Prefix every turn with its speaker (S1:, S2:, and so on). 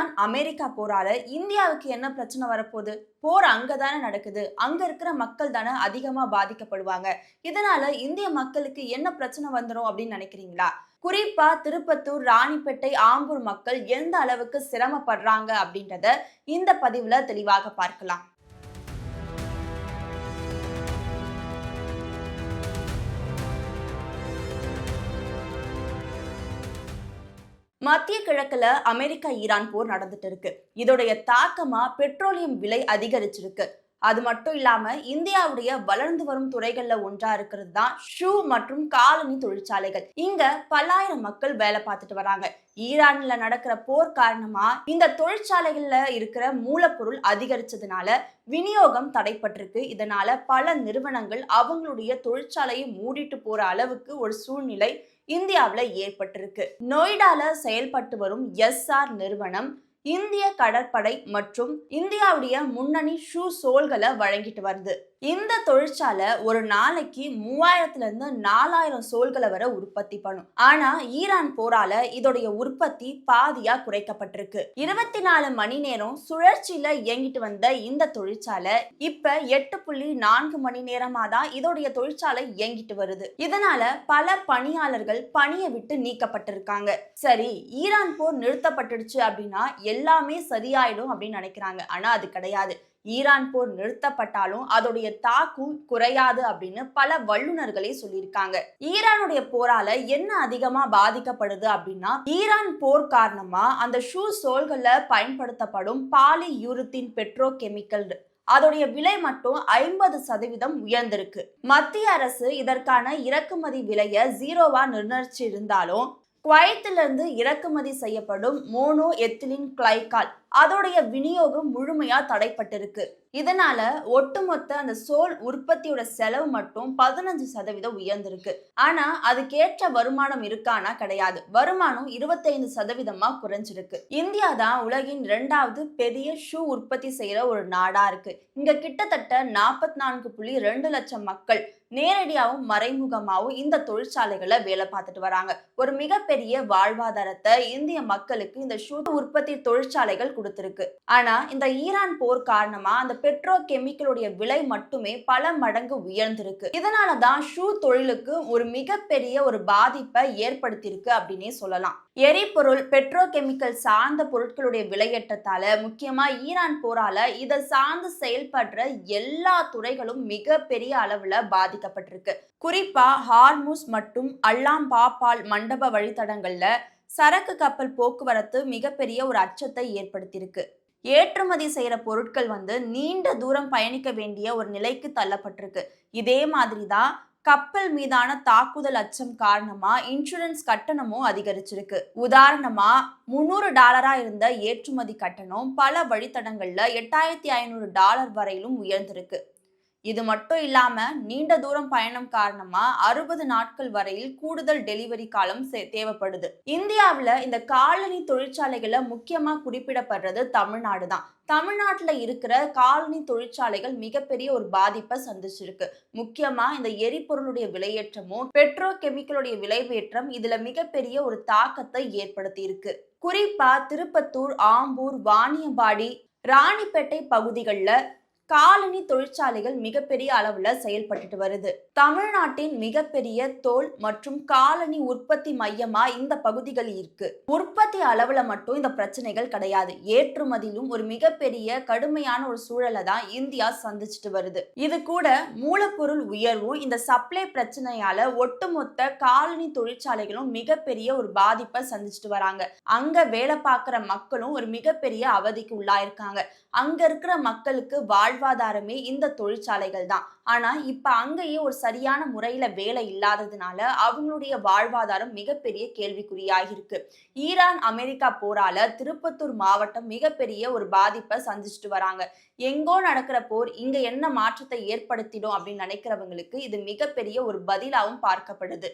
S1: Iran America போரால இந்தியாவுக்கு என்ன பிரச்சனை வரப்போகுது? போர் அங்கதானே நடக்குது. அங்க இருக்கிற மக்கள் தானே அதிகமா பாதிக்கப்படுவாங்க. இதனால இந்திய மக்களுக்கு என்ன பிரச்சனை வந்துரும் அப்படின்னு நினைக்கிறீங்களா? குறிப்பா திருப்பத்தூர், ராணிப்பேட்டை, ஆம்பூர் மக்கள் எந்த அளவுக்கு சிரமப்படுறாங்க அப்படின்றத இந்த பதிவுல தெளிவாக பார்க்கலாம். மத்திய கிழக்குல அமெரிக்கா ஈரான் போர் நடந்துட்டு இருக்கு. இதோடைய தாக்கமா பெட்ரோலியம் விலை அதிகரிச்சிருக்கு. அது மட்டும் இல்லாம இந்தியாவுடைய வளர்ந்து வரும் துறைகள்ல ஒன்றா இருக்கிறது தான் ஷூ மற்றும் காலணி தொழிற்சாலைகள். இங்க பல்லாயிரம் மக்கள் வேலை பார்த்துட்டு வராங்க. ஈரான்ல நடக்கிற போர் காரணமா இந்த தொழிற்சாலைகள்ல இருக்கிற மூலப்பொருள் அதிகரிச்சதுனால விநியோகம் தடைப்பட்டிருக்கு. இதனால பல நிறுவனங்கள் அவங்களுடைய தொழிற்சாலையை மூடிட்டு போற அளவுக்கு ஒரு சூழ்நிலை இந்தியாவில் ஏற்பட்டிருக்கு. நொய்டால செயல்பட்டு வரும் எஸ்ஆர் நிறுவனம் இந்திய கடற்படை மற்றும் இந்தியாவுடைய முன்னணி ஷூ சோல்களை வழங்கிட்டு வருது. இந்த தொழிற்சாலை ஒரு நாளைக்கு 3000 இருந்து 4000 சோல்களை வரை உற்பத்தி பண்ணும். ஆனா ஈரான் போரால இதோடைய உற்பத்தி பாதியா குறைக்கப்பட்டிருக்கு. 24 மணி நேரம் சுழற்சியில இயங்கிட்டு வந்த இந்த தொழிற்சாலை இப்ப 8.4 மணி நேரமா தான் இதோடைய தொழிற்சாலை இயங்கிட்டு வருது. இதனால பல பணியாளர்கள் பணியை விட்டு நீக்கப்பட்டிருக்காங்க. சரி, ஈரான் போர் நிறுத்தப்பட்டுடுச்சு அப்படின்னா எல்லாமே சரியாயிடும் அப்படின்னு நினைக்கிறாங்க. ஆனா அது கிடையாது. ஈரான் போர் நிறுத்தப்பட்டாலும் அதோடைய தாக்கம் குறையாது அப்படின்னு பல வல்லுநர்களே சொல்லியிருக்காங்க. ஈரானுடைய போரால என்ன அதிகமா பாதிக்கப்படுது அப்படின்னா, ஈரான் போர் காரணமா அந்த ஷூ சோல்கள்ல பயன்படுத்தப்படும் பாலி யூரித்தீன் பெட்ரோ கெமிக்கல் அதோடைய விலை மட்டும் 50% உயர்ந்திருக்கு. மத்திய அரசு இதற்கான இறக்குமதி விலையை 0வா நிர்ணயிச்சு இருந்தாலும் குவைத்திலிருந்து இறக்குமதி செய்யப்படும் மோனோ எத்திலின் கிளைகால் அதோடைய விநியோகம் முழுமையா தடைப்பட்டிருக்கு. இதனால ஒட்டுமொத்த அந்த சோல் உற்பத்தியோட செலவு மட்டும் 15% உயர்ந்திருக்கு. ஆனா அதுக்கேற்ற வருமானம் இருக்கானா? கிடையாது. வருமானம் 25%-ஆ குறைஞ்சிருக்கு. இந்தியா தான் உலகின் 2வது பெரிய ஷூ உற்பத்தி செய்யற ஒரு நாடா இருக்கு. இங்க கிட்டத்தட்ட 44.2 லட்சம் மக்கள் நேரடியாகவும் மறைமுகமாகவும் இந்த தொழிற்சாலைகளை வேலை பார்த்துட்டு வராங்க. ஒரு மிகப்பெரிய வாழ்வாதாரத்தை இந்திய மக்களுக்கு இந்த ஷூ உற்பத்தி தொழிற்சாலைகள் கொடுத்திருக்கு. ஆனா இந்த ஈரான் போர் காரணமா அந்த பெட்ரோ கெமிக்கலுடைய விலை மட்டுமே பல மடங்கு உயர்ந்திருக்கு. இதனாலதான் ஷூ தொழிலுக்கு ஒரு மிகப்பெரிய ஒரு பாதிப்பை ஏற்படுத்தியிருக்கு அப்படின்னே சொல்லலாம். எரிபொருள், பெட்ரோ கெமிக்கல் சார்ந்த பொருட்களுடைய விலையேற்றத்தால, முக்கியமா ஈரான் போரால இதை சார்ந்து செயல்படுற எல்லா துறைகளும் மிகப்பெரிய அளவுல பாதிக்கப்பட்டிருக்கு. குறிப்பா ஹார்முஸ் மற்றும் அல்லாம் பாபால் மண்டப வழித்தடங்கள்ல சரக்கு கப்பல் போக்குவரத்து மிகப்பெரிய ஒரு அச்சத்தை ஏற்படுத்தியிருக்கு. ஏற்றுமதி செய்யற பொருட்கள் நீண்ட தூரம் பயணிக்க வேண்டிய ஒரு நிலைக்கு தள்ளப்பட்டிருக்கு. இதே மாதிரிதான் கப்பல் மீதான தாக்குதல் அச்சம் காரணமா இன்சூரன்ஸ் கட்டணமும் அதிகரிச்சிருக்கு. உதாரணமா $300 இருந்த ஏற்றுமதி கட்டணம் பல வழித்தடங்கள்ல $8500 வரையிலும் உயர்ந்திருக்கு. இது மட்டும் இல்லாம நீண்ட தூரம் பயணம் காரணமா 60 நாட்கள் வரையில் கூடுதல் டெலிவரி காலம் தேவைப்படுது. இந்தியாவுல இந்த காலனி தொழிற்சாலைகளை முக்கியமா குறிப்பிடப்படுறது தமிழ்நாடு தான். தமிழ்நாட்டுல இருக்கிற காலனி தொழிற்சாலைகள் மிகப்பெரிய ஒரு பாதிப்பை சந்திச்சிருக்கு. முக்கியமா இந்த எரிபொருளுடைய விலையேற்றமும் பெட்ரோ கெமிக்கலுடைய விலையேற்றம் இதுல மிகப்பெரிய ஒரு தாக்கத்தை ஏற்படுத்தி இருக்கு. குறிப்பா திருப்பத்தூர், ஆம்பூர், வாணியம்பாடி, ராணிப்பேட்டை பகுதிகளில் காலனி தொழிற்சாலைகள் மிகப்பெரிய அளவுல செயல்பட்டு வருது. தமிழ்நாட்டின் மிகப்பெரிய தோல் மற்றும் காலனி உற்பத்தி மையமா இந்த பகுதிகள் இருக்கு. உற்பத்தி அளவுல மட்டும் இந்த பிரச்சனைகள் கிடையாது. ஏற்றுமதியிலும் ஒரு மிகப்பெரிய கடுமையான ஒரு சூழலை தான் இந்தியா சந்திச்சுட்டு வருது. இது கூட மூலப்பொருள் உயர்வும் இந்த சப்ளை பிரச்சனையால ஒட்டுமொத்த காலனி தொழிற்சாலைகளும் மிகப்பெரிய ஒரு பாதிப்பை சந்திச்சுட்டு வராங்க. அங்க வேலை பார்க்கிற மக்களும் ஒரு மிகப்பெரிய அவதிக்கு உள்ளாயிருக்காங்க. அங்க இருக்கிற மக்களுக்கு வாழ்வாதாரமே இந்த தொழிற்சாலைகள் தான். ஆனா இப்ப அங்கேயே ஒரு சரியான முறையில வேலை இல்லாததுனால அவங்களுடைய வாழ்வாதாரம் மிகப்பெரிய கேள்விக்குறியாகிருக்கு. ஈரான் அமெரிக்கா போரால திருப்பத்தூர் மாவட்டம் மிகப்பெரிய ஒரு பாதிப்பை சந்திச்சுட்டு வராங்க. எங்கோ நடக்கிற போர் இங்க என்ன மாற்றத்தை ஏற்படுத்திடும் அப்படின்னு நினைக்கிறவங்களுக்கு இது மிகப்பெரிய ஒரு பதிலாகவும் பார்க்கப்படுது.